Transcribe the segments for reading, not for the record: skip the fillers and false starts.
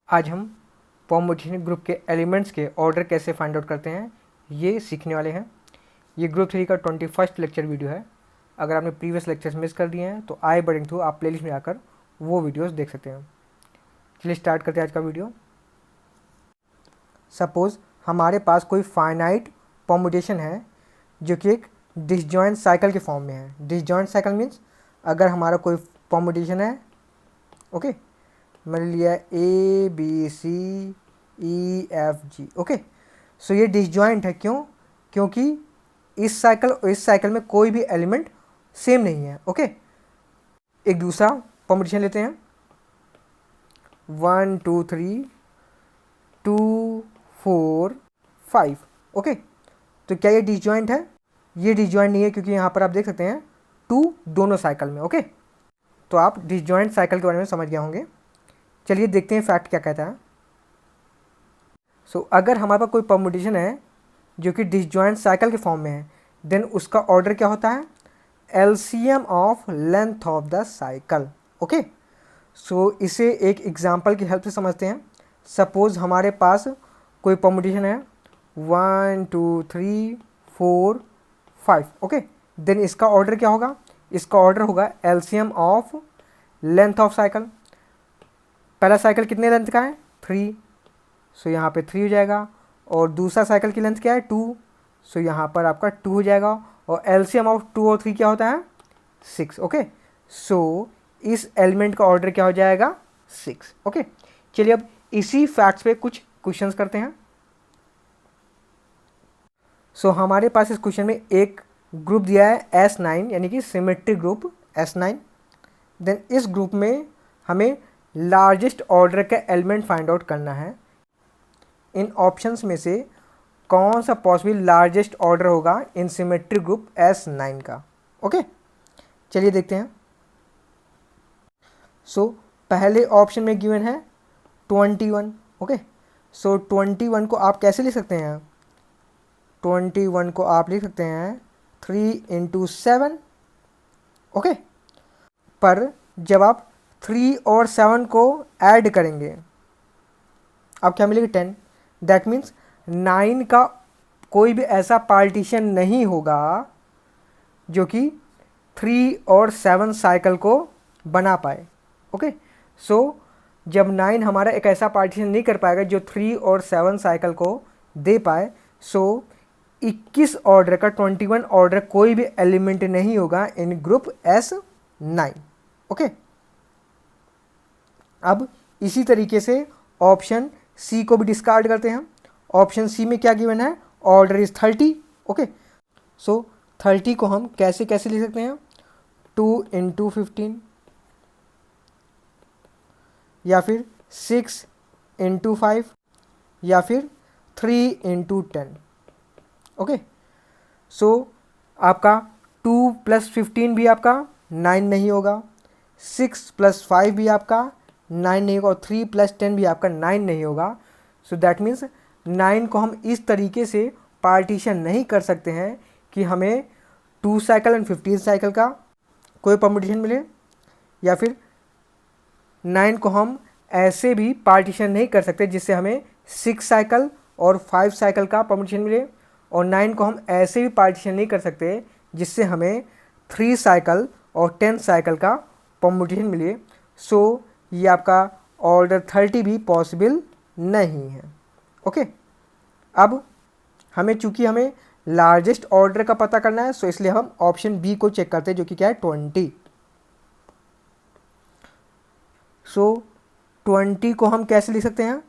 आज हम permutation group के एलिमेंट्स के ऑर्डर कैसे फाइंड आउट करते हैं ये सीखने वाले हैं। ये ग्रुप 3 का 21st लेक्चर वीडियो है। अगर आपने प्रीवियस लेक्चर्स मिस कर दिए हैं तो आई बटन थ्रू आप प्लेलिस्ट में आकर वो वीडियोस देख सकते हैं। चलिए स्टार्ट करते हैं आज का वीडियो। सपोज हमारे पास कोई फाइनाइट परमुटेशन है जो कि एक डिसजॉइंट साइकिल के फॉर्म में है। डिसजॉइंट साइकिल मीन्स अगर हमारा कोई परमुटेशन है, ओके, मैंने लिया A B C E F G, okay, so ये डिसजॉइंट है। क्यों? क्योंकि इस साइकिल और इस साइकिल में कोई भी एलिमेंट सेम नहीं है। ओके, एक दूसरा परमुटेशन लेते हैं, 1 2 3 2 4 5, ओके, तो क्या ये डिसजॉइंट है? ये डिसजॉइंट नहीं है क्योंकि यहाँ पर आप देख सकते हैं 2 दोनों साइकिल में। ओके, तो आप डिसजॉइंट साइकिल के बारे में समझ गए होंगे। चलिए देखते हैं फैक्ट क्या कहता है। सो अगर हमारे पास कोई परमुटेशन है जो कि डिसजॉइंट साइकिल के फॉर्म में है, देन उसका ऑर्डर क्या होता है? LCM of length of the cycle. Okay, so इसे एक एग्जांपल की हेल्प से समझते हैं। सपोज हमारे पास कोई परमुटेशन है 1 2 3 4 5, ओके, देन इसका ऑर्डर क्या होगा? इसका ऑर्डर होगा LCM of length of cycle. पहला साइकिल कितने लेंथ का है? 3, सो यहाँ पे 3 हो जाएगा। और दूसरा साइकिल की लेंथ क्या है? 2, सो यहाँ पर आपका 2 हो जाएगा। और एलसीएम ऑफ 2 और 3 क्या होता है? 6। ओके, सो इस एलिमेंट का ऑर्डर क्या हो जाएगा? 6। ओके, चलिए अब इसी फैक्ट्स पे कुछ क्वेश्चंस करते हैं। सो हमारे पास इस क्वेश्चन में एक ग्रुप दिया है S9 यानी कि सिमेट्रिक ग्रुप S9। देन इस ग्रुप में हमें लार्जेस्ट ऑर्डर का एलिमेंट फाइंड आउट करना है। इन ऑप्शंस में से कौन सा पॉसिबल लार्जेस्ट ऑर्डर होगा इन सिमेट्रिक ग्रुप S9 का? ओके, चलिए देखते हैं। सो पहले ऑप्शन में गिवन है 21। ओके, सो 21 को आप कैसे लिख सकते हैं? 21 को आप लिख सकते हैं 3 × 7। ओके, पर जब आप 3 और 7 को ऐड करेंगे अब क्या मिलेगा? 10। दैट मीन्स 9 का कोई भी ऐसा पार्टीशन नहीं होगा जो कि 3 और 7 साइकिल को बना पाए। ओके, सो जब 9 हमारा एक ऐसा पार्टीशन नहीं कर पाएगा जो 3 और 7 साइकिल को दे पाए, सो 21 ऑर्डर का 21 ऑर्डर कोई भी एलिमेंट नहीं होगा इन ग्रुप S9। ओके, अब इसी तरीके से ऑप्शन सी को भी डिस्कार्ड करते हैं। ऑप्शन सी में क्या गिवन है? Order is 30। ओके, सो 30 को हम कैसे कैसे लिख सकते हैं? 2 × 15 या फिर 6 × 5 या फिर 3 × 10। ओके, सो आपका 2 + 15 भी आपका 9 नहीं होगा, 6 + 5 भी आपका 9 नहीं होगा और 3 + 10 भी आपका 9 नहीं होगा। सो दैट मीन्स 9 को हम इस तरीके से पार्टीशन नहीं कर सकते हैं कि हमें 2 साइकिल एंड 15 साइकिल का कोई परमुटेशन मिले, या फिर 9 को हम ऐसे भी पार्टीशन नहीं कर सकते जिससे हमें 6 साइकिल और 5 साइकिल का परमुटेशन मिले, और 9 को हम ऐसे भी पार्टीशन नहीं कर सकते जिससे हमें 3 साइकिल और 10 साइकिल का परमुटेशन मिले। सो ये आपका ऑर्डर 30 भी पॉसिबल नहीं है। ओके, अब चूंकि हमें लार्जेस्ट ऑर्डर का पता करना है, सो इसलिए हम ऑप्शन बी को चेक करते हैं जो कि क्या है? 20। सो 20 को हम कैसे लिख सकते हैं?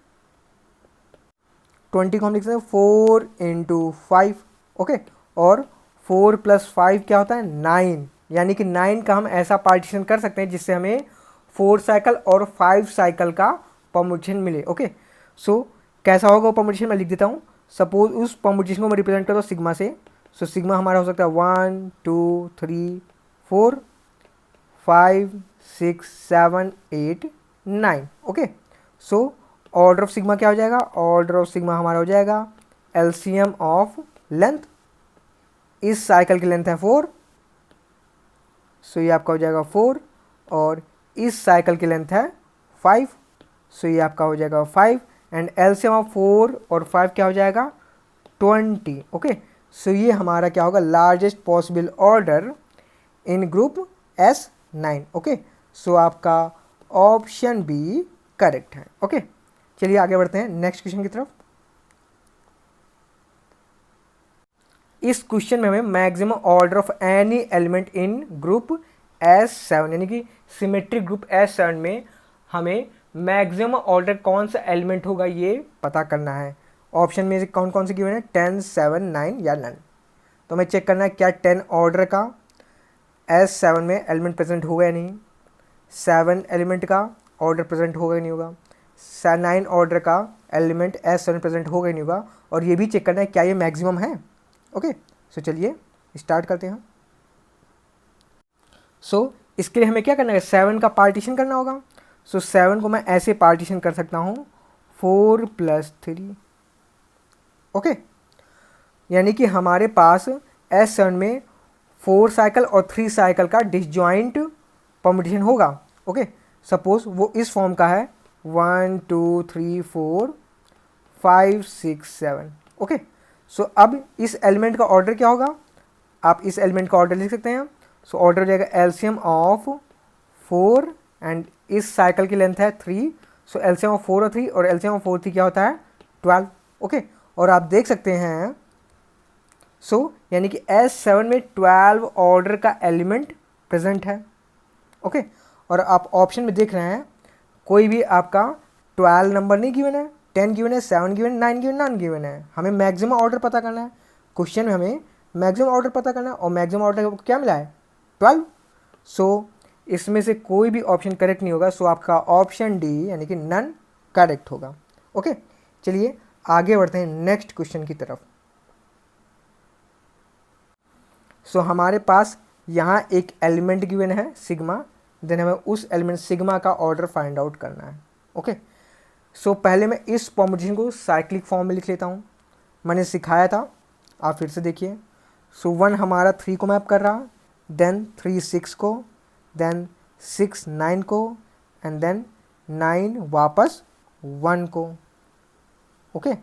20 को हम लिख सकते हैं 4 × 5। ओके, और 4 + 5 क्या होता है? 9, यानी कि 9 का हम ऐसा पार्टीशन कर सकते हैं जिससे हमें 4 साइकिल और 5 साइकिल का परमुटेशन मिले। ओके, सो कैसा होगा वो परमुटेशन मैं लिख देता हूँ। सपोज उस परमुटेशन को मैं रिप्रेजेंट करता हूँ सिग्मा से। सो सिग्मा हमारा हो सकता है 1 2 3 4 5 6 7 8 9। Okay, so order of sigma क्या हो जाएगा? ऑर्डर ऑफ सिग्मा हमारा हो जाएगा एलसीएम ऑफ लेंथ। इस साइकिल की लेंथ है 4, सो ये आपका हो जाएगा 4, और इस साइकिल की लेंथ है 5, सो ये आपका हो जाएगा 5 एंड एलसीएम ऑफ 4 और 5 क्या हो जाएगा 20। ओके, सो ये हमारा क्या होगा largest possible order in group S9। Okay, so आपका ऑप्शन बी करेक्ट है। ओके, चलिए आगे बढ़ते हैं नेक्स्ट क्वेश्चन की तरफ। इस क्वेश्चन में हमें maximum order of any element in group S7 यानी कि सिमेट्रिक ग्रुप S7 में हमें मैक्सिमम ऑर्डर कौन सा एलिमेंट होगा ये पता करना है। ऑप्शन में से कौन कौन से गिवन है 10, 7, 9 या नन। तो हमें चेक करना है क्या 10 ऑर्डर का S7 में एलिमेंट प्रेजेंट होगा या नहीं, 7 एलिमेंट का ऑर्डर प्रेजेंट होगा या नहीं होगा, 9 ऑर्डर का एलिमेंट S7 प्रेजेंट होगा या नहीं होगा, और ये भी चेक करना है क्या ये मैक्सिमम है। ओके, सो चलिए स्टार्ट करते हैं। सो इसके लिए हमें क्या करना है 7 का पार्टीशन करना होगा। सो 7 को मैं ऐसे पार्टीशन कर सकता हूँ 4 + 3। ओके, यानी कि हमारे पास S7 में 4 साइकिल और 3 साइकिल का डिसजॉइंट परमुटेशन होगा। ओके, सपोज वो इस फॉर्म का है 1 2 3 4 5 6 7। ओके, सो अब इस एलिमेंट का ऑर्डर क्या होगा, आप इस एलिमेंट का ऑर्डर लिख सकते हैं। सो ऑर्डर हो जाएगा एलसीएम ऑफ 4 एंड इस साइकिल की लेंथ है 3। सो एलसीएम ऑफ 4 और 3 और एलसीएम ऑफ 4 3 क्या होता है 12। ओके, और आप देख सकते हैं यानी कि S7 में 12 ऑर्डर का एलिमेंट प्रेजेंट है। ओके, और आप ऑप्शन में देख रहे हैं कोई भी आपका 12 नंबर नहीं गिवन है, 10 गिवन है, 7 गिवन है, 9 गिवन, नॉन गिवन है। हमें मैक्सिमम ऑर्डर पता करना है। क्वेश्चन में हमें मैक्सिमम ऑर्डर पता करना है और मैक्सिमम ऑर्डर क्या मिला है 12। सो इसमें से कोई भी ऑप्शन करेक्ट नहीं होगा। सो आपका ऑप्शन डी यानी कि नन करेक्ट होगा। ओके, चलिए आगे बढ़ते हैं नेक्स्ट क्वेश्चन की तरफ। सो हमारे पास यहाँ एक एलिमेंट गिवन है सिग्मा, देन हमें उस एलिमेंट सिग्मा का ऑर्डर फाइंड आउट करना है। ओके, सो पहले मैं इस परमुटेशन को साइक्लिक फॉर्म में लिख लेता हूँ, मैंने सिखाया था, आप फिर से देखिए। सो 1 हमारा 3 को मैप कर रहा, देन 3 6 को, देन 6 9 को, एंड देन 9 वापस 1 को। ओके,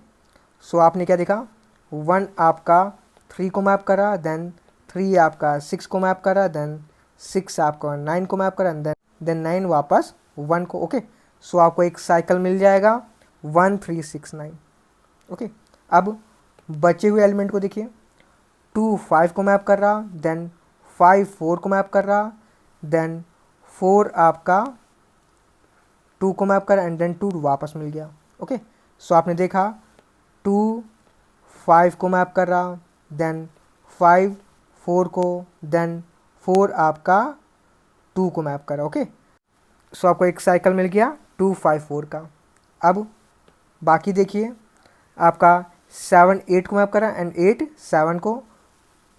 सो आपने क्या देखा 1 आपका 3 को मैप करा, देन 3 आपका 6 को मैप करा, देन 6 आपका 9 को मैप करा, देन 9 वापस 1 को। ओके, सो आपको एक साइकिल मिल जाएगा 1 3 6 9। ओके, अब बचे हुए एलिमेंट को देखिए 2 5 को मैप कर रहा, देन 5 4 को मैप कर रहा, देन 4 आपका 2 को मैप कर एंड देन 2 वापस मिल गया। ओके, सो आपने देखा 2 5 को मैप कर रहा, देन 5 4 को, देन 4 आपका 2 को मैप कर रहा। ओके, सो आपको एक साइकिल मिल गया 2 5 4 का। अब बाकी देखिए आपका 7 8 को मैप कर रहा है एंड 8 7 को,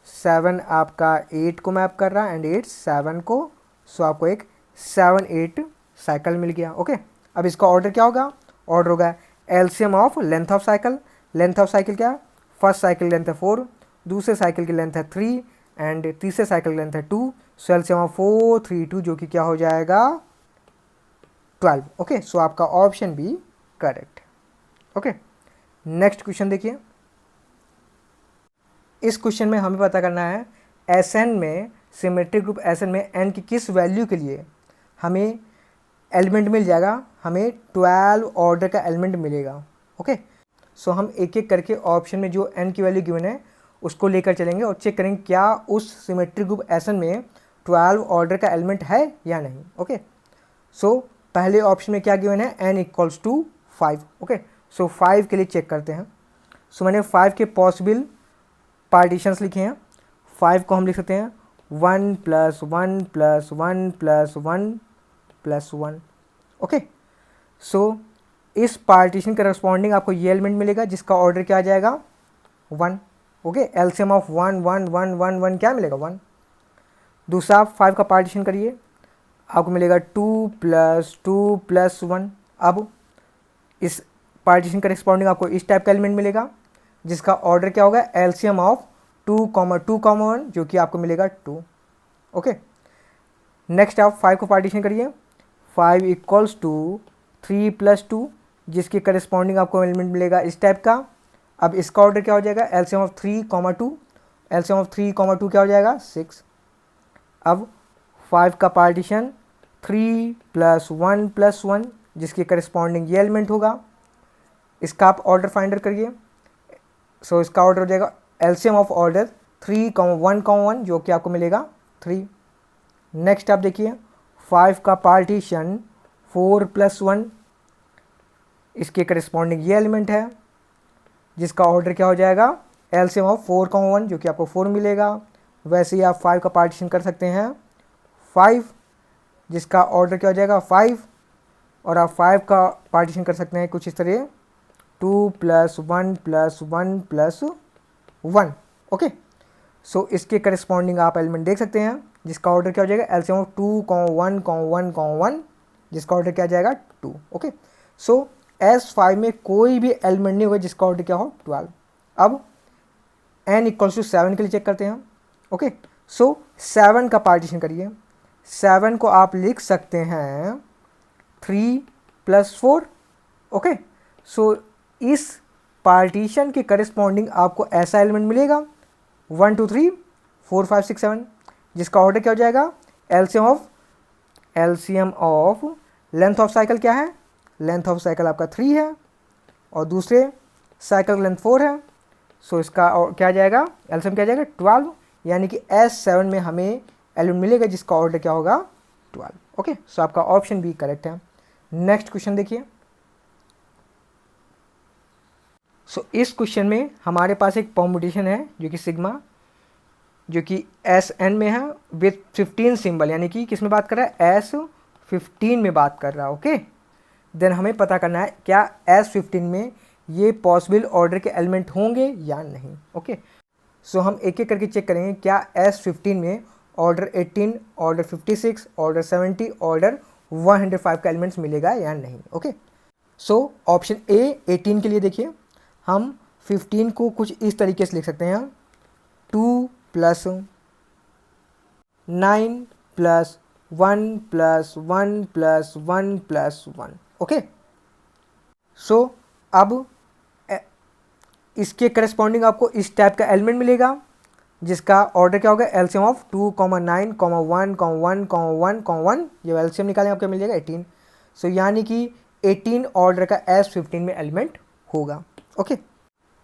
7 आपका 8 को मैप कर रहा है एंड 8 7 को। सो आपको एक 7 8 साइकिल मिल गया। ओके, अब इसका ऑर्डर क्या होगा, ऑर्डर होगा LCM of length of cycle. Length of cycle क्या है, फर्स्ट साइकिल लेंथ है 4, दूसरे साइकिल की लेंथ है 3 एंड तीसरे साइकिल की लेंथ है 2। सो एलसीएम ऑफ 4 3 2 जो कि क्या हो जाएगा 12। ओके, सो आपका option B correct. Okay, next question देखिए। इस क्वेश्चन में हमें पता करना है Sn में सिमेट्रिक ग्रुप Sn में n की किस वैल्यू के लिए हमें एलिमेंट मिल जाएगा, हमें 12 ऑर्डर का एलिमेंट मिलेगा। ओके, सो हम एक एक करके ऑप्शन में जो n की वैल्यू गिवन है उसको लेकर चलेंगे और चेक करेंगे क्या उस सिमेट्रिक ग्रुप Sn में 12 ऑर्डर का एलिमेंट है या नहीं। ओके, सो पहले ऑप्शन में क्या गिवन है n = 5। ओके, सो 5 के लिए चेक करते हैं। सो मैंने 5 के पॉसिबल पार्टीशंस लिखे हैं। 5 को हम लिख सकते हैं 1 + 1 + 1 + 1 + 1। ओके, सो इस पार्टीशन के करस्पॉन्डिंग आपको ये एलिमेंट मिलेगा जिसका ऑर्डर क्या आ जाएगा 1। ओके, एलसीएम ऑफ 1 1 1 1 1 क्या मिलेगा 1। दूसरा आप 5 का पार्टीशन करिए, आपको मिलेगा 2 + 2 + 1। अब इस पार्टीशन करस्पॉन्डिंग आपको इस टाइप का एलिमेंट मिलेगा जिसका ऑर्डर क्या होगा एलसीएम ऑफ 2 2 1 जो कि आपको मिलेगा 2। ओके, नेक्स्ट आप 5 को पार्टीशन करिए, 5 = 3+2 जिसके करस्पॉन्डिंग आपको एलिमेंट मिलेगा इस टाइप का। अब इसका ऑर्डर क्या हो जाएगा, एलसीएम ऑफ 3, 2, एलसीएम ऑफ 3, 2 क्या हो जाएगा 6। अब 5 का पार्टीशन 3+1+1 जिसके करस्पॉन्डिंग ये एलिमेंट होगा, इसका आप ऑर्डर फाइंडर करिए। सो इसका ऑर्डर हो जाएगा एलसीएम ऑफ ऑर्डर 3, 1, 1 जो कि आपको मिलेगा 3। नेक्स्ट आप देखिए 5 का पार्टीशन 4+1 इसके करस्पॉन्डिंग ये एलिमेंट है जिसका ऑर्डर क्या हो जाएगा एलसीएम ऑफ 4, 1 जो कि आपको 4 मिलेगा। वैसे ही आप 5 का पार्टीशन कर सकते हैं 5 जिसका ऑर्डर क्या हो जाएगा 5, और आप 5 का पार्टीशन कर सकते हैं कुछ इस तरह 2+1+1+1। ओके, सो इसके करस्पॉन्डिंग आप एलिमेंट देख सकते हैं जिसका ऑर्डर क्या हो जाएगा एलसीएम ऑफ 2, 1, 1 जिसका ऑर्डर क्या जाएगा 2। ओके, सो S5 में कोई भी एलिमेंट नहीं होगा जिसका ऑर्डर क्या हो 12। अब n = 7 के लिए चेक करते हैं। ओके, सो 7 का पार्टीशन करिए। 7 को आप लिख सकते हैं 3+4। ओके, सो इस पार्टीशन के करस्पॉन्डिंग आपको ऐसा एलिमेंट मिलेगा 1 2 3 4 5 6 7 जिसका ऑर्डर क्या हो जाएगा LCM of length of cycle क्या है, लेंथ ऑफ साइकिल आपका 3 है और दूसरे साइकिल लेंथ 4 है। सो इसका क्या जाएगा एलसीएम क्या जाएगा 12, यानी कि S7 में हमें एलिमेंट मिलेगा जिसका ऑर्डर क्या होगा 12। ओके, सो आपका ऑप्शन बी करेक्ट है। नेक्स्ट क्वेश्चन देखिए। सो इस क्वेश्चन में हमारे पास एक परमुटेशन है जो कि सिग्मा जो कि Sn में है विथ 15 सिंबल, यानी कि किस में बात कर रहा है S15 में बात कर रहा है। ओके, देन हमें पता करना है क्या S15 में ये पॉसिबल ऑर्डर के एलिमेंट होंगे या नहीं। ओके, सो हम एक एक करके चेक करेंगे क्या S15 में ऑर्डर 18, ऑर्डर 56, ऑर्डर 70, ऑर्डर 105 का एलिमेंट्स मिलेगा या नहीं। ओके, सो ऑप्शन ए 18 के लिए देखिए, हम 15 को कुछ इस तरीके से लिख सकते हैं 2+9+1+1+1+1। ओके, सो अब इसके करस्पॉन्डिंग आपको इस टाइप का एलिमेंट मिलेगा जिसका ऑर्डर क्या होगा एलसीएम ऑफ 2, 9, 1, 1, 1, ये एलसीएम निकालेंगे आपको मिल जाएगा 18। सो यानी कि 18 ऑर्डर का S15 में एलिमेंट होगा। ओके,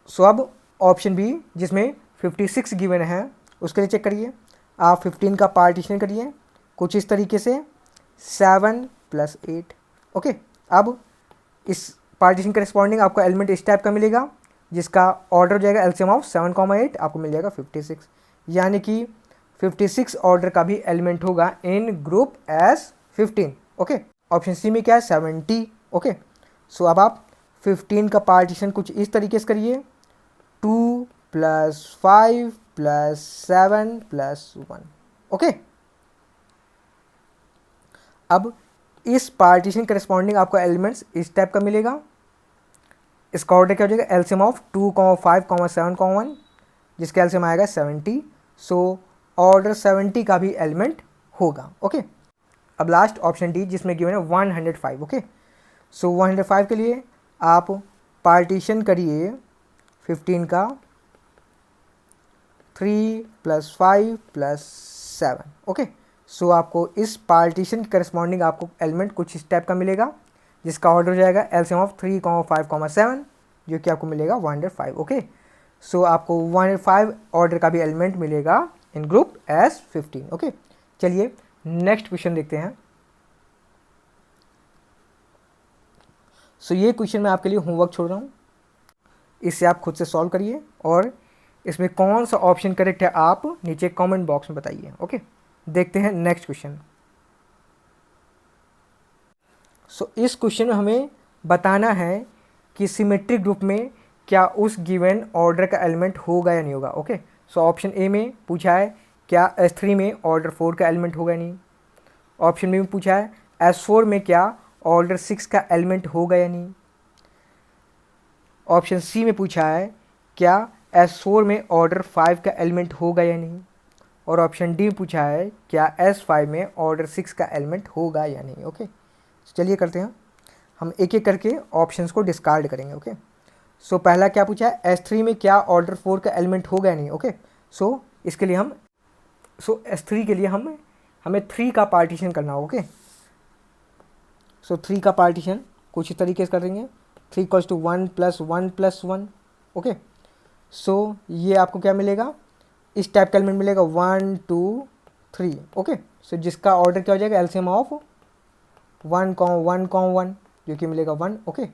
सो अब ऑप्शन बी जिसमें 56 गिवन है उसके लिए चेक करिए। आप 15 का पार्टीशन करिए कुछ इस तरीके से 7+8। ओके, अब इस पार्टीशन करस्पॉन्डिंग आपको एलिमेंट इस टाइप का मिलेगा जिसका ऑर्डर हो जाएगा एलसीएम ऑफ 7, 8 आपको मिल जाएगा 56, यानी कि 56 ऑर्डर का भी एलिमेंट होगा in group S15। Okay, option C में क्या है 70। ओके, सो अब आप 15 का पार्टीशन कुछ इस तरीके से करिए 2+5+7+1। ओके, अब इस पार्टीशन करस्पॉन्डिंग आपको एलिमेंट्स इस टाइप का मिलेगा। इसका ऑर्डर क्या हो जाएगा एलसीएम ऑफ 2, 5, 7, 1 जिसका एलसीएम आएगा 70। सो ऑर्डर 70 का भी एलिमेंट होगा। ओके, अब लास्ट ऑप्शन डी जिसमें गिवन है 105। ओके, सो 105 के लिए आप पार्टीशन करिए 15 का 3+5+7। ओके, सो आपको इस पार्टीशन के करस्पॉन्डिंग आपको एलिमेंट कुछ इस टाइप का मिलेगा जिसका ऑर्डर हो जाएगा एलसीएम ऑफ 3, 5, 7 जो कि आपको मिलेगा 105। ओके, सो आपको 105 ऑर्डर का भी एलिमेंट मिलेगा इन ग्रुप S15। ओके, चलिए नेक्स्ट क्वेश्चन देखते हैं। सो ये क्वेश्चन मैं आपके लिए होमवर्क छोड़ रहा हूँ, इसे आप खुद से सॉल्व करिए और इसमें कौन सा ऑप्शन करेक्ट है आप नीचे कमेंट बॉक्स में बताइए। ओके, देखते हैं नेक्स्ट क्वेश्चन। सो इस क्वेश्चन में हमें बताना है कि सिमेट्रिक ग्रुप में क्या उस गिवन ऑर्डर का एलिमेंट होगा या नहीं होगा। ओके, सो ऑप्शन ए में पूछा है क्या S3 में ऑर्डर 4 का एलिमेंट होगा या नहीं। ऑप्शन बी में पूछा है S4 में क्या ऑर्डर 6 का एलिमेंट होगा या नहीं। ऑप्शन सी में पूछा है क्या S4 में ऑर्डर 5 का एलिमेंट होगा या नहीं। और ऑप्शन डी पूछा है क्या S5 में ऑर्डर 6 का एलिमेंट होगा या नहीं। ओके, चलिए करते हैं। हम एक एक करके ऑप्शंस को डिस्कार्ड करेंगे। ओके, सो पहला क्या पूछा है, S3 में क्या ऑर्डर 4 का एलिमेंट होगा या नहीं। ओके, सो इसके लिए हम S3 के लिए हमें 3 का पार्टीशन करना होगा। ओके, सो 3 का पार्टीशन कुछ इस तरीके से करेंगे, 3 = 1 + 1 + 1। ओके, सो ये आपको क्या मिलेगा, इस टाइप का एलिमेंट मिलेगा 1 2 3। ओके, सो जिसका ऑर्डर क्या हो जाएगा, एलसीएम ऑफ 1, 1, 1 जो कि मिलेगा 1। ओके,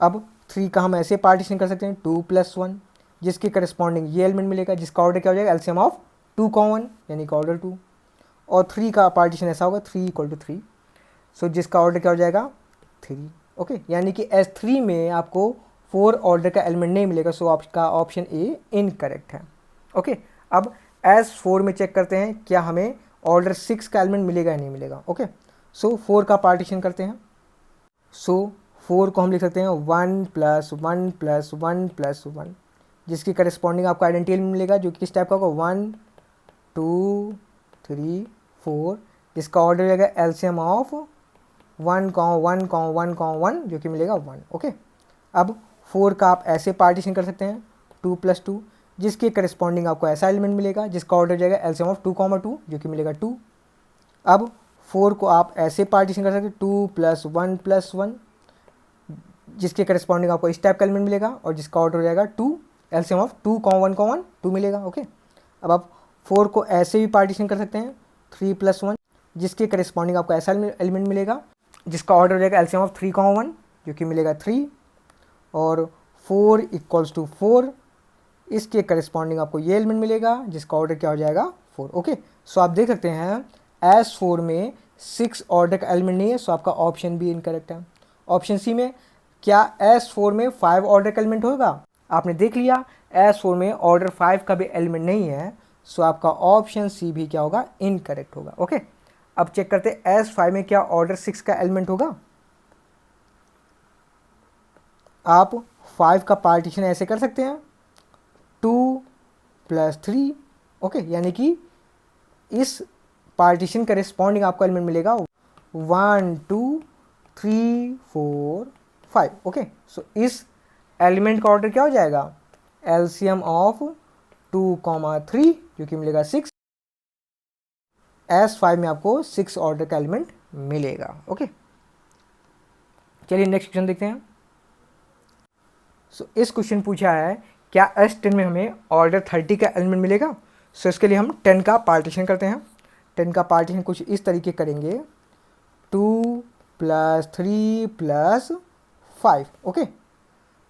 अब 3 का हम ऐसे पार्टीशन कर सकते हैं 2 + 1, जिसके करस्पॉन्डिंग ये एलिमेंट मिलेगा जिसका ऑर्डर क्या हो जाएगा, एलसीएम ऑफ 2, 1 यानी कि ऑर्डर 2। और 3 का पार्टीशन ऐसा होगा 3 = 3, सो जिसका ऑर्डर क्या हो जाएगा 3। ओके, यानी कि S3 में आपको 4 ऑर्डर का एलिमेंट नहीं मिलेगा, सो आपका ऑप्शन ए इनकरेक्ट है। ओके, अब S4 में चेक करते हैं क्या हमें ऑर्डर 6 का एलिमेंट मिलेगा या नहीं मिलेगा। ओके, सो 4 का पार्टीशन करते हैं। सो 4 को हम लिख सकते हैं 1 + 1 + 1 + 1, जिसकी करस्पॉन्डिंग आपको आइडेंटिटी मिलेगा जो कि किस टाइप का होगा, 1 2 3 4, जिसका ऑर्डर रहेगा एलसीएम ऑफ 1, 1, 1, 1 जो कि मिलेगा 1। ओके, अब 4 का आप ऐसे पार्टीशन कर सकते हैं 2 + 2, जिसके करस्पॉन्डिंग आपको ऐसा एलिमेंट मिलेगा जिसका ऑर्डर जाएगा एलसीएम ऑफ 2, 2 जो कि मिलेगा 2। अब 4 को आप ऐसे पार्टीशन कर सकते हैं 2 + 1 + 1, जिसके करस्पॉन्डिंग आपको इस टाइप का एलिमेंट मिलेगा और जिसका ऑर्डर हो जाएगा 2, एलसीएम ऑफ 2, 1, 1 2 मिलेगा। ओके, अब आप 4 को ऐसे भी पार्टीशन कर सकते हैं 3 + 1, जिसके करस्पॉन्डिंग आपको ऐसा एलिमेंट मिलेगा जिसका ऑर्डर हो जाएगा एलसीएम ऑफ 3, 1 जो कि मिलेगा 3, और 4 = 4, इसके करस्पॉन्डिंग आपको ये एलिमेंट मिलेगा जिसका ऑर्डर क्या हो जाएगा 4। ओके, सो आप देख सकते हैं S4 में 6 ऑर्डर का एलिमेंट नहीं है, सो आपका ऑप्शन भी इनकरेक्ट है। ऑप्शन सी में क्या S4 में 5 ऑर्डर का एलिमेंट होगा, आपने देख लिया S4 में ऑर्डर 5 का भी एलिमेंट नहीं है, सो आपका ऑप्शन सी भी क्या होगा, इनकरेक्ट होगा। ओके, अब चेक करते हैं S5 में क्या ऑर्डर 6 का एलिमेंट होगा। आप 5 का पार्टीशन ऐसे कर सकते हैं 2 + 3। ओके, यानी कि इस पार्टीशन करेस्पॉन्डिंग आपको एलिमेंट मिलेगा 1 2 3 4 5। ओके, सो इस एलिमेंट का ऑर्डर क्या हो जाएगा, एलसीएम ऑफ 2, 3 जो कि मिलेगा 6। S5 में आपको 6 ऑर्डर का एलिमेंट मिलेगा। ओके, चलिए नेक्स्ट क्वेश्चन देखते हैं। सो इस क्वेश्चन पूछा है क्या S10 में हमें ऑर्डर 30 का एलिमेंट मिलेगा। सो इसके लिए हम 10 का पार्टीशन करते हैं। 10 का पार्टीशन कुछ इस तरीके करेंगे 2 + 3 + 5। ओके,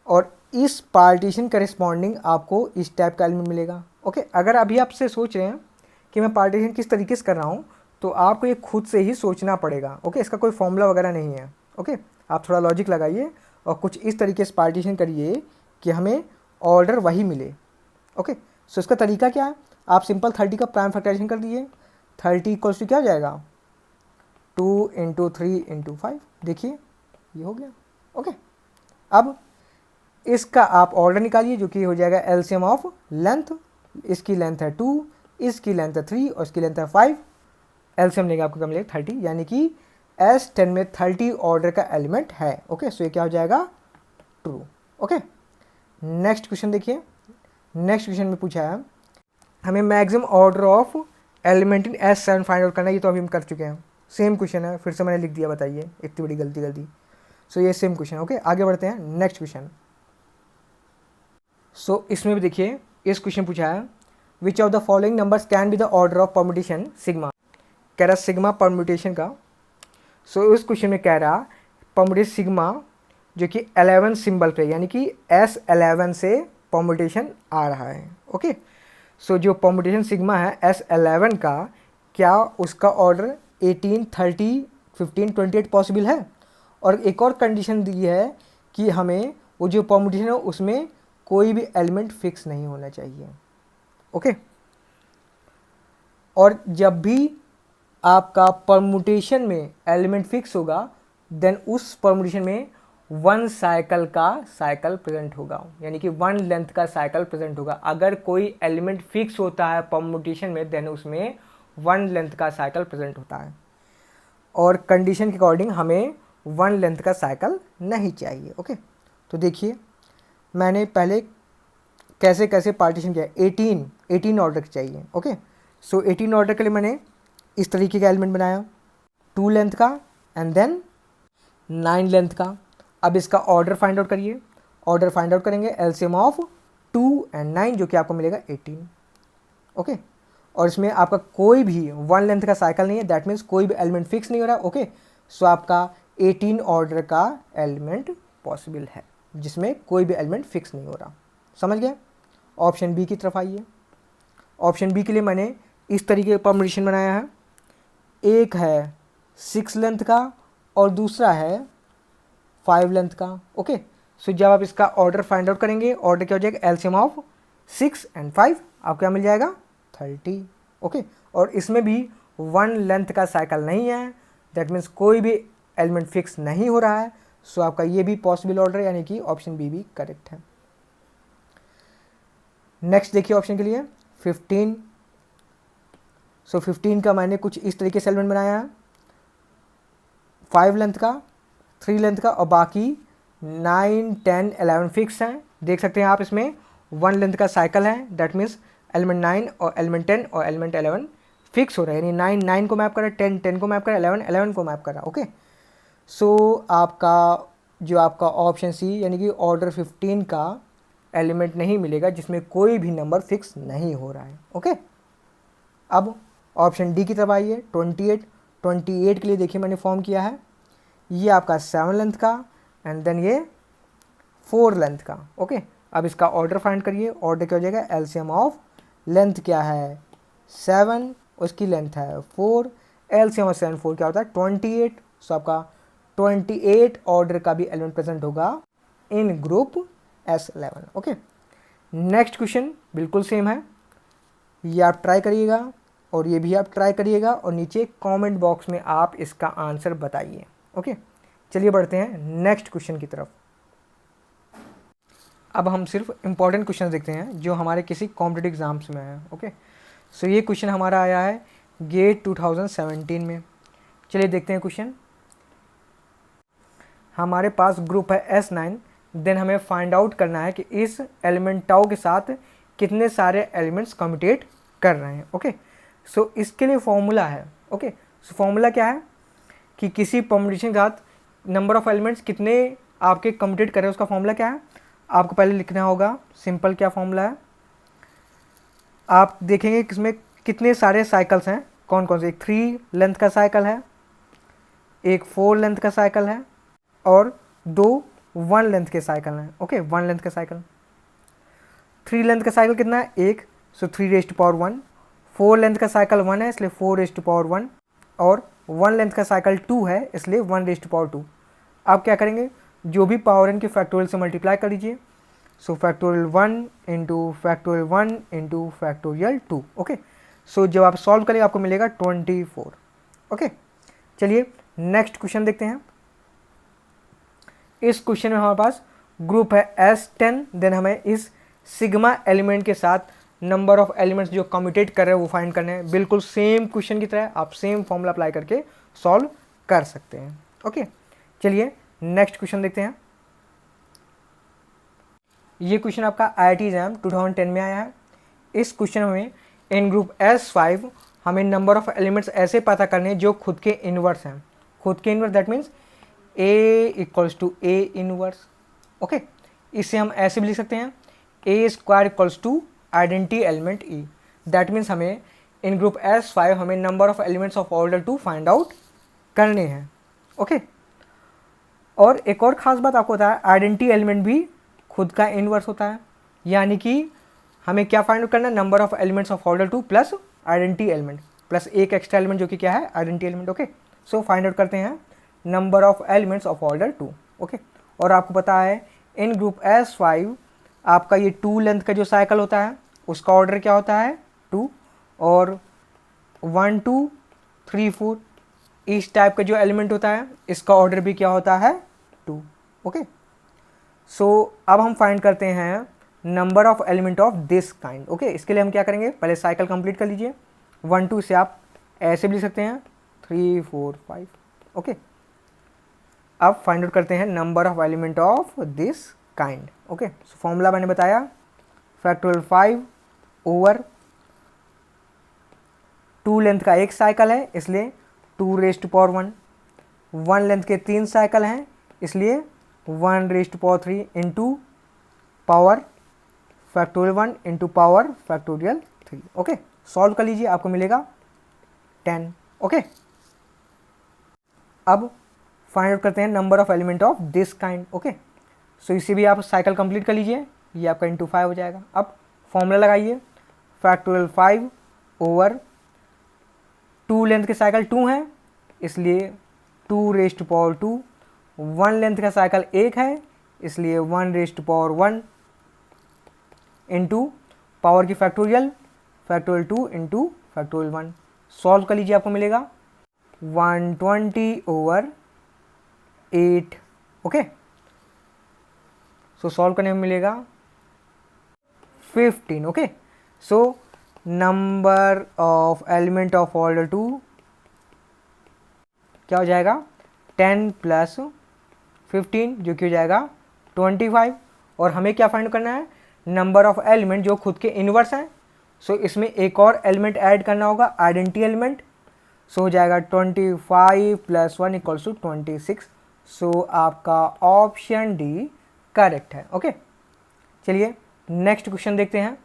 और इस पार्टीशन करेस्पॉन्डिंग आपको इस टाइप का एलिमेंट मिलेगा। ओके, अगर अभी आपसे सोच रहे हैं कि मैं पार्टीशन किस तरीके से कर रहा हूँ, तो आपको ये खुद से ही सोचना पड़ेगा। ओके, इसका कोई फॉर्मूला वगैरह नहीं है। ओके, आप थोड़ा लॉजिक लगाइए और कुछ इस तरीके से पार्टीशन करिए कि हमें ऑर्डर वही मिले। ओके, सो इसका तरीका क्या है, आप सिंपल 30 का प्राइम फैक्टराइजेशन कर दीजिए। 30 = क्या हो जाएगा, 2 × 3 × 5। देखिए ये हो गया। ओके, अब इसका आप ऑर्डर निकालिए जो कि हो जाएगा एलसीएम ऑफ लेंथ, इसकी लेंथ है 2, इसकी लेंथ है 3 और इसकी लेंथ है 5। एलसीएम लेंगे आपको क्या मिलेगा 30, यानी कि S10 में 30 ऑर्डर का एलिमेंट है। ओके, सो ये क्या हो जाएगा, ट्रू। ओके, नेक्स्ट क्वेश्चन देखिए। नेक्स्ट क्वेश्चन में पूछा है हमें maximum order of element in S7 find out करना है। ये तो अभी हम कर चुके हैं, सेम क्वेश्चन है, फिर से मैंने लिख दिया, बताइए इतनी बड़ी गलती। सो ये सेम क्वेश्चन। ओके, आगे बढ़ते हैं नेक्स्ट क्वेश्चन। सो इसमें भी देखिए इस क्वेश्चन पूछा है which of the following numbers can be the order of permutation sigma. कह रहा सिग्मा परम्यूटेशन का। सो उस क्वेश्चन में कह रहा परम्यूटेशन सिग्मा जो कि 11 सिंबल पे, यानी कि S11 से परम्यूटेशन आ रहा है। ओके, सो जो परम्यूटेशन सिग्मा है S11 का, क्या उसका ऑर्डर 18 30 15 28 पॉसिबल है। और एक और कंडीशन दी है कि हमें वो जो परम्यूटेशन है उसमें कोई भी एलिमेंट फिक्स नहीं होना चाहिए। ओके, और जब भी आपका परम्यूटेशन में एलिमेंट फिक्स होगा देन उस परम्यूटेशन में 1 साइकिल का साइकिल प्रेजेंट होगा, यानी कि 1 लेंथ का साइकिल प्रेजेंट होगा। अगर कोई एलिमेंट फिक्स होता है परम्यूटेशन में देन उसमें 1 लेंथ का साइकिल प्रेजेंट होता है। और कंडीशन के अकॉर्डिंग हमें वन लेंथ का साइकिल नहीं चाहिए। ओके, तो देखिए मैंने पहले कैसे कैसे पार्टीशन किया। 18 ऑर्डर चाहिए। ओके, सो 18 ऑर्डर के लिए मैंने इस तरीके का एलिमेंट बनाया, 2 लेंथ का एंड देन 9 लेंथ का। अब इसका ऑर्डर फाइंड आउट करिए। ऑर्डर फाइंड आउट करेंगे एलसीएम ऑफ 2 एंड 9 जो कि आपको मिलेगा 18। ओके, और इसमें आपका कोई भी वन लेंथ का साइकिल नहीं है, दैट मीन्स कोई भी एलिमेंट फिक्स नहीं हो रहा। ओके, सो आपका 18 ऑर्डर का एलिमेंट पॉसिबल है जिसमें कोई भी एलिमेंट फिक्स नहीं हो रहा। समझ गए? ऑप्शन बी की तरफ आइए। ऑप्शन बी के लिए मैंने इस तरीके का परमुटेशन बनाया है, एक है 6 लेंथ का और दूसरा है 5 लेंथ का। ओके, सो जब आप इसका ऑर्डर फाइंड आउट करेंगे, ऑर्डर क्या हो जाएगा, एलसीएम ऑफ 6 एंड 5 आपको क्या मिल जाएगा, 30। ओके, और इसमें भी वन लेंथ का साइकिल नहीं है, दैट मीन्स कोई भी एलिमेंट फिक्स नहीं हो रहा है। सो आपका ये भी पॉसिबल ऑर्डर यानी कि ऑप्शन बी भी करेक्ट है। नेक्स्ट देखिए ऑप्शन के लिए 15। सो 15 का मैंने कुछ इस तरीके से एलिमेंट बनाया है, 5 लेंथ का, 3 लेंथ का और बाकी 9, 10, 11 फिक्स हैं। देख सकते हैं आप इसमें वन लेंथ का साइकिल है, दैट मीन्स एलिमेंट 9 और एलिमेंट 10 और एलिमेंट 11 फिक्स हो रहा है, यानी 9 9 को मैप कर रहा है, 10 10 को मैप कर रहा है, 11 11 को मैप कर रहा है। ओके, सो आपका जो आपका ऑप्शन सी यानी कि ऑर्डर 15 का एलिमेंट नहीं मिलेगा जिसमें कोई भी नंबर फिक्स नहीं हो रहा है। ओके, अब ऑप्शन डी की तरफ आइए। 28 के लिए देखिए मैंने फॉर्म किया है, ये आपका 7 लेंथ का एंड देन ये 4 लेंथ का। ओके, अब इसका ऑर्डर फाइंड करिए। ऑर्डर क्या हो जाएगा, एलसीएम ऑफ लेंथ क्या है 7, उसकी लेंथ है 4, एलसीएम ऑफ 7 4 क्या होता है 28। सो आपका 28 ऑर्डर का भी एलिमेंट प्रेजेंट होगा in group S11। Okay, next question बिल्कुल सेम है, ये आप ट्राई करिएगा और ये भी आप ट्राई करिएगा और नीचे कमेंट बॉक्स में आप इसका आंसर बताइए। ओके, चलिए बढ़ते हैं नेक्स्ट क्वेश्चन की तरफ। अब हम सिर्फ इंपॉर्टेंट क्वेश्चन देखते हैं जो हमारे किसी कॉम्पिटिटिव एग्जाम्स में है। ओके, सो ये क्वेश्चन हमारा आया है गेट 2017 में। चलिए देखते हैं क्वेश्चन। हमारे पास ग्रुप है S9, देन हमें फाइंड आउट करना है कि इस एलिमेंट टाउ के साथ कितने सारे एलिमेंट्स कम्यूटेट कर रहे हैं। ओके, सो इसके लिए फॉर्मूला है। ओके, सो फॉर्मूला क्या है कि किसी परमुटेशन के साथ नंबर ऑफ एलिमेंट्स कितने आपके कम्यूटेट कर रहे हैं, उसका फॉर्मूला क्या है आपको पहले लिखना होगा। सिंपल क्या फॉर्मूला है, आप देखेंगे कि इसमें कितने सारे साइकिल्स हैं, कौन कौन से। एक 3 लेंथ का साइकिल है, एक 4 लेंथ का साइकिल है और 2 1 लेंथ के साइकिल हैं। ओके, 1 लेंथ का साइकिल। 3 लेंथ का साइकिल कितना है, एक, सो 3⁻1। 4 लेंथ का साइकिल 1 है इसलिए 4⁻1 और 1 लेंथ का साइकिल 2 है इसलिए 1⁻2। आप क्या करेंगे, जो भी पावर n के फैक्टोरियल से मल्टीप्लाई कर लीजिए। So factorial 1 into factorial 1 into factorial 2। Okay, so जब आप सॉल्व करेंगे आपको मिलेगा 24। ओके, चलिए नेक्स्ट क्वेश्चन देखते हैं। इस क्वेश्चन में हमारे पास ग्रुप है S10, देन हमें इस सिग्मा एलिमेंट के साथ नंबर ऑफ एलिमेंट्स जो कम्यूटेट कर रहे हैं वो फाइंड करने हैं। बिल्कुल सेम क्वेश्चन की तरह आप सेम फॉर्मूला अप्लाई करके सॉल्व कर सकते हैं। ओके, चलिए नेक्स्ट क्वेश्चन देखते हैं। ये क्वेश्चन आपका IIT एग्जाम 2010 में आया है। इस क्वेश्चन में इन ग्रुप S5 हमें नंबर ऑफ एलिमेंट्स ऐसे पता करने हैं जो खुद के इनवर्स हैं। खुद के inverse that means A = A inverse. Okay, इसे हम ऐसे भी लिख सकते हैं A² = identity element E। That means हमें इन ग्रुप S5 हमें number of elements of order 2 find out करने हैं। ओके, और एक और ख़ास बात आपको बताया, आइडेंटिटी एलिमेंट भी खुद का इनवर्स होता है, यानी कि हमें क्या फाइंड आउट करना है, number of elements of order 2 plus identity element plus एक एक्स्ट्रा एलिमेंट जो कि क्या है, identity element. Okay, so find out करते हैं number of elements of order 2। Okay, और आपको पता है इन ग्रुप S5 आपका ये 2 लेंथ का जो साइकिल होता है उसका ऑर्डर क्या होता है 2, और 1 2 3 4 इस टाइप का जो एलिमेंट होता है इसका ऑर्डर भी क्या होता है 2। ओके, सो अब हम फाइंड करते हैं number of element of this kind. Okay, इसके लिए हम क्या करेंगे, पहले साइकिल कंप्लीट कर लीजिए। 1 2 से आप ऐसे भी लिख सकते हैं 3 4 5। ओके, अब फाइंड आउट करते हैं number of element of this kind. Okay, so formula मैंने बताया, फैक्टोरियल 5 ओवर 2 लेंथ का एक साइकिल है इसलिए 2 रेज़ टू पावर 1 लेंथ के 3 साइकिल हैं इसलिए 1 raise to power 3 into power factorial 1 into power factorial 3। Okay, solve कर लीजिए, आपको मिलेगा 10। ओके, अब फाइंड आउट करते हैं number of element of this kind. Okay, so इसे भी आप साइकिल कंप्लीट कर लीजिए, ये आपका इंटू 5 हो जाएगा। अब फॉर्मूला लगाइए, फैक्टोरियल 5 ओवर 2 लेंथ के साइकिल 2 हैं इसलिए 2 रेज़ टू पावर 2, 1 लेंथ का साइकिल 1 है इसलिए 1 raise to power 1 into power की फैक्टोरियल 2 इंटू फैक्टोरियल 1। सॉल्व कर लीजिए, आपको मिलेगा 120 ओवर 8। ओके, सो सॉल्व करने में मिलेगा 15। Okay, so number of element of order 2 क्या हो जाएगा 10 प्लस 15 जो कि हो जाएगा 25। और हमें क्या फाइंड करना है, नंबर ऑफ एलिमेंट जो खुद के इनवर्स हैं। सो इसमें एक और एलिमेंट ऐड करना होगा, आइडेंटिटी एलिमेंट। सो हो जाएगा 25 प्लस 1 इक्वल्स टू 26। सो आपका ऑप्शन डी करेक्ट है। ओके, चलिए नेक्स्ट क्वेश्चन देखते हैं।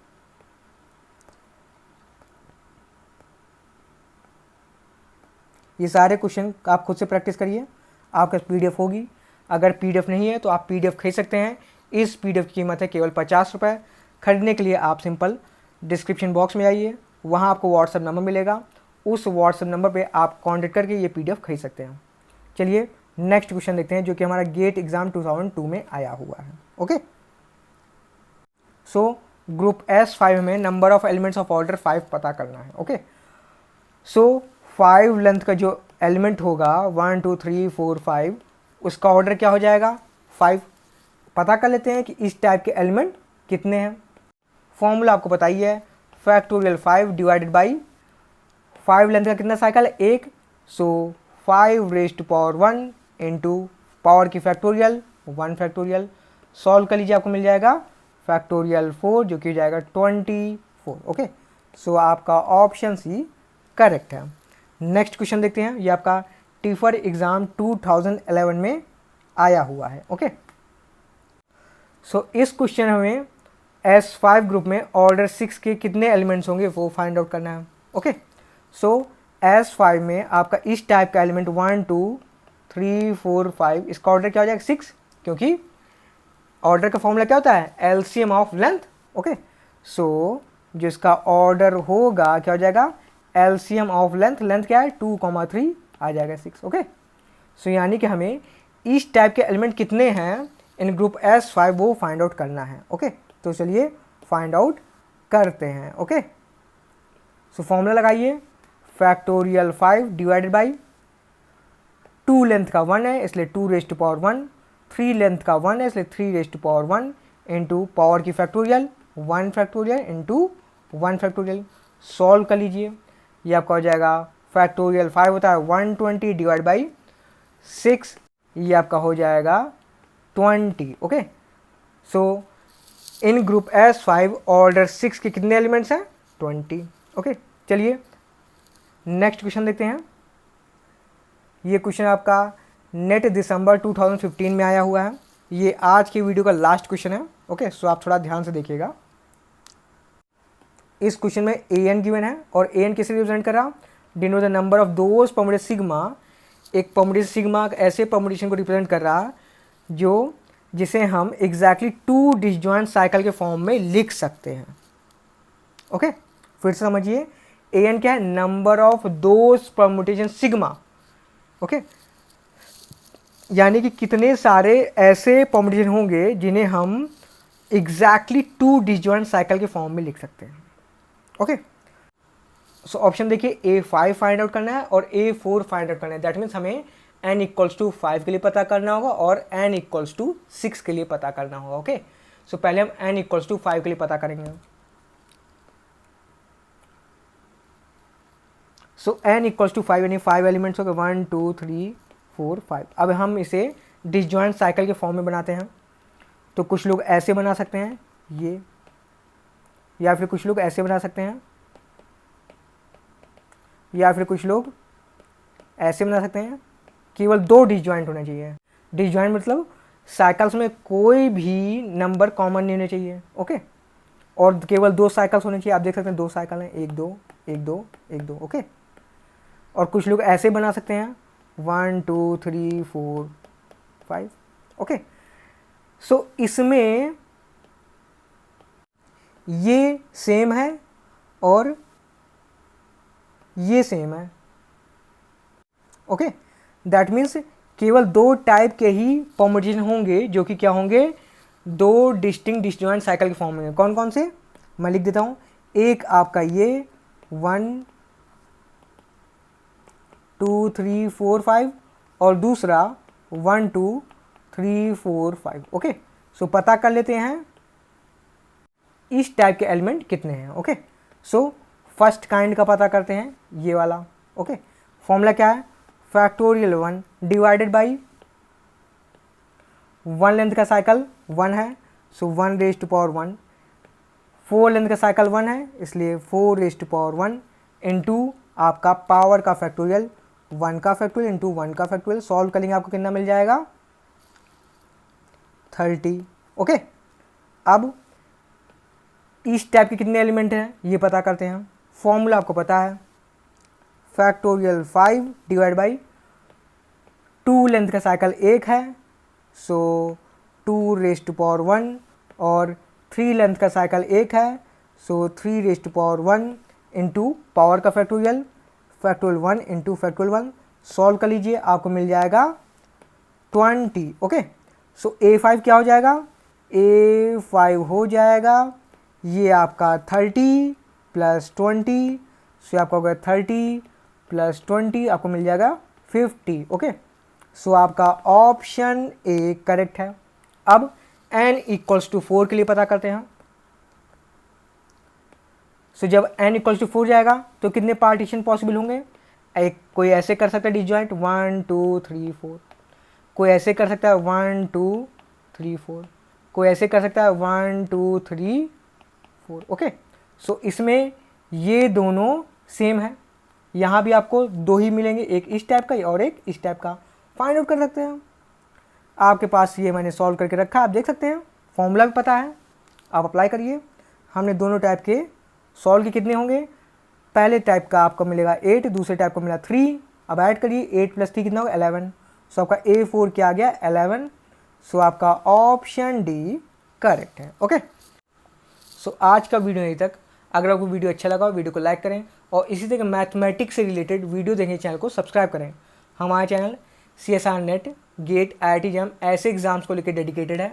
ये सारे क्वेश्चन आप खुद से प्रैक्टिस करिए, आपके पास पीडीएफ होगी। अगर पीडीएफ नहीं है तो आप पीडीएफ खरीद सकते हैं। इस पीडीएफ की कीमत है केवल 50 रुपये। खरीदने के लिए आप सिंपल डिस्क्रिप्शन बॉक्स में आइए, वहाँ आपको व्हाट्सएप नंबर मिलेगा, उस व्हाट्सएप नंबर पे आप कॉन्टेक्ट करके ये पीडीएफ खरीद सकते हैं। चलिए नेक्स्ट क्वेश्चन देखते हैं जो कि हमारा गेट एग्जाम 2002 में आया हुआ है। ओके, सो ग्रुप S5 में number of elements of order 5 पता करना है। ओके, सो 5 लेंथ का जो एलिमेंट होगा 1 2 3 4 5, उसका ऑर्डर क्या हो जाएगा 5। पता कर लेते हैं कि इस टाइप के एलिमेंट कितने हैं। फॉर्मूला आपको पता ही है, फैक्टोरियल 5 डिवाइडेड बाई 5 लेंथ का कितना साइकिल है 1, so 5 raise to power 1 into power की फैक्टोरियल 1 फैक्टोरियल। सॉल्व कर लीजिए, आपको मिल जाएगा फैक्टोरियल 4 जो कि हो जाएगा 24। ओके, सो आपका ऑप्शन सी करेक्ट है। नेक्स्ट क्वेश्चन देखते हैं, ये आपका टीफर एग्ज़ाम 2011 में आया हुआ है। ओके, सो इस क्वेश्चन हमें S5 ग्रुप में ऑर्डर 6 के कितने एलिमेंट्स होंगे वो फाइंड आउट करना है। ओके, सो S5 में आपका इस टाइप का एलिमेंट 1 2 3 4 5, इसका ऑर्डर क्या हो जाएगा 6, क्योंकि ऑर्डर का फॉर्मूला क्या होता है एलसीएम ऑफ लेंथ। ओके, सो जो इसका ऑर्डर होगा क्या हो जाएगा एलसीएम ऑफ लेंथ, लेंथ क्या है 2,3 आ जाएगा 6। ओके, सो यानी कि हमें इस टाइप के एलिमेंट कितने हैं इन ग्रुप S5 वो फाइंड आउट करना है। ओके, तो चलिए फाइंड आउट करते हैं। ओके, सो फॉर्मूला लगाइए, फैक्टोरियल 5 डिवाइडेड बाई 2 लेंथ का 1 है इसलिए 2 रेज़ टू पावर 1, 3 लेंथ का 1 है इसलिए 3 raise to power 1 into power की factorial 1 factorial into 1 factorial. Solve कर लीजिए, ये आपका हो जाएगा फैक्टोरियल 5 होता है 120 डिवाइड बाई 6, ये आपका हो जाएगा 20। ओके, सो इन ग्रुप S5 ऑर्डर 6 के कितने एलिमेंट्स हैं 20। ओके, चलिए नेक्स्ट क्वेश्चन देखते हैं। ये क्वेश्चन आपका नेट दिसंबर 2015 में आया हुआ है। ये आज की वीडियो का लास्ट क्वेश्चन है। ओके, सो आप थोड़ा ध्यान से देखिएगा। इस क्वेश्चन में an गिवन है और an किसे रिप्रेजेंट कर रहा, denote the number of those permutation sigma. एक परमुटेशन सिग्मा ऐसे परमुटेशन को रिप्रेजेंट कर रहा जो जिसे हम एग्जैक्टली 2 डिसजॉइंट साइकिल के फॉर्म में लिख सकते हैं। ओके, फिर से समझिए, an क्या है number of those permutation sigma. Okay, यानी कि कितने सारे ऐसे परमुटेशन होंगे जिन्हें हम एग्जैक्टली 2 डिसजॉइंट साइकिल के फॉर्म में लिख सकते हैं। ओके, सो ऑप्शन देखिए, A5 फाइंड आउट करना है और A4 फाइंड आउट करना है। दैट मीन्स हमें n इक्वल्स टू 5 के लिए पता करना होगा और n इक्वल्स टू 6 के लिए पता करना होगा। ओके, सो पहले हम n इक्वल्स टू 5 के लिए पता करेंगे। सो n इक्वल्स टू 5 यानी 5 एलिमेंट्स हो गए 1 2 3 4 5। अब हम इसे डिसजॉइंट साइकिल के फॉर्म में बनाते हैं। तो कुछ लोग ऐसे बना सकते हैं ये, या फिर कुछ लोग ऐसे बना सकते हैं, या फिर कुछ लोग ऐसे बना सकते हैं। केवल 2 डिसजॉइंट होना चाहिए। डिसजॉइंट मतलब साइकिल्स में कोई भी नंबर कॉमन नहीं होना चाहिए, ओके। और केवल 2 साइकिल्स होने चाहिए। आप देख सकते हैं 2 साइकिल हैं, 1 2 1 2 1 2, ओके। और कुछ लोग ऐसे बना सकते हैं 1 2 3 4 5, ओके। सो इसमें ये सेम है और ये सेम है, ओके। दैट मीन्स केवल 2 टाइप के ही परमुटेशन होंगे जो कि क्या होंगे, 2 डिस्टिंक्ट डिसजॉइंट साइकिल के फॉर्म में। कौन कौन से मैं लिख देता हूँ। एक आपका ये 1 2 3 4 5 और दूसरा 1 2 3 4 5, ओके। सो पता कर लेते हैं इस टाइप के एलिमेंट कितने हैं, ओके। सो फर्स्ट काइंड का पता करते हैं, ये वाला, ओके। फॉर्मूला क्या है, फैक्टोरियल 1 डिवाइडेड बाई 1 लेंथ का साइकिल 1 है, सो 1 रेज़ टू पावर 1। 4 लेंथ का साइकिल 1 है, इसलिए 4 रेज़ टू पावर 1 इंटू आपका पावर का फैक्टोरियल 1 का फैक्टोरियल इंटू 1 का फैक्टोरियल। सॉल्व करेंगे आपको कितना मिल जाएगा, 30, ओके। अब इस टाइप के कितने एलिमेंट हैं ये पता करते हैं। फॉर्मूला आपको पता है, फैक्टोरियल 5 डिवाइड बाई 2 लेंथ का साइकिल 1 है, सो 2 रेज़ टू पावर 1 और 3 लेंथ का साइकिल 1 है, so 3 raise to power 1 into power का फैक्टोरियल 1 इंटू फैक्टोरियल 1। सॉल्व कर लीजिए, आपको मिल जाएगा 20, ओके। सो A5 क्या हो जाएगा, A5 हो जाएगा ये आपका 30 प्लस 20, सो आपका होगा 30 प्लस 20 आपको मिल जाएगा 50, ओके। सो आपका ऑप्शन ए करेक्ट है। अब n इक्वल्स टू 4 के लिए पता करते हैं। सो जब n इक्वल्स टू 4 जाएगा तो कितने पार्टीशन पॉसिबल होंगे। एक कोई ऐसे कर सकता है डिसजॉइंट 1 2 3 4, कोई ऐसे कर सकता है 1 2 3 4, कोई ऐसे कर सकता है 1 2 3 4, ओके। सो इसमें ये दोनों सेम है, यहाँ भी आपको 2 ही मिलेंगे, एक इस टाइप का और एक इस टाइप का। फाइंड आउट कर सकते हैं। आपके पास ये मैंने सॉल्व करके रखा, आप देख सकते हैं फॉर्मूला भी पता है, आप अप्लाई करिए। हमने दोनों टाइप के सॉल्व के कितने होंगे, पहले टाइप का आपको मिलेगा 8, दूसरे टाइप को मिला 3। अब ऐड करिए 8 प्लस 3 कितना होगा 11। सो आपका A4 क्या आ गया 11। सो आपका ऑप्शन डी करेक्ट है, ओके। सो आज का वीडियो यहीं तक। अगर आपको वीडियो अच्छा लगा वीडियो को लाइक करें और इसी तरह मैथमेटिक्स से रिलेटेड वीडियो देखने चैनल को सब्सक्राइब करें। हमारा channel CSR NET, GATE, IIT JAM ऐसे एग्ज़ाम्स को लेकर डेडिकेटेड है।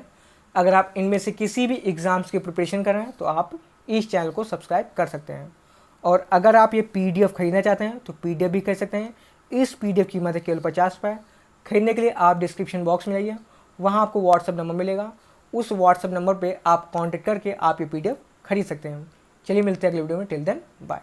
अगर आप इनमें से किसी भी एग्ज़ाम्स की प्रिपरेशन कर रहे हैं तो आप इस चैनल को सब्सक्राइब कर सकते हैं। और अगर आप ये PDF खरीदना चाहते हैं तो PDF भी खरीद सकते हैं। इस PDF की कीमत है केवल 50 रुपये। खरीदने के लिए आप डिस्क्रिप्शन बॉक्स में जाइए, वहाँ आपको व्हाट्सअप नंबर मिलेगा, उस व्हाट्सअप नंबर पे आप कांटेक्ट करके आप ये PDF खरीद सकते हैं। चलिए मिलते हैं अगले वीडियो में, टिल देन बाय।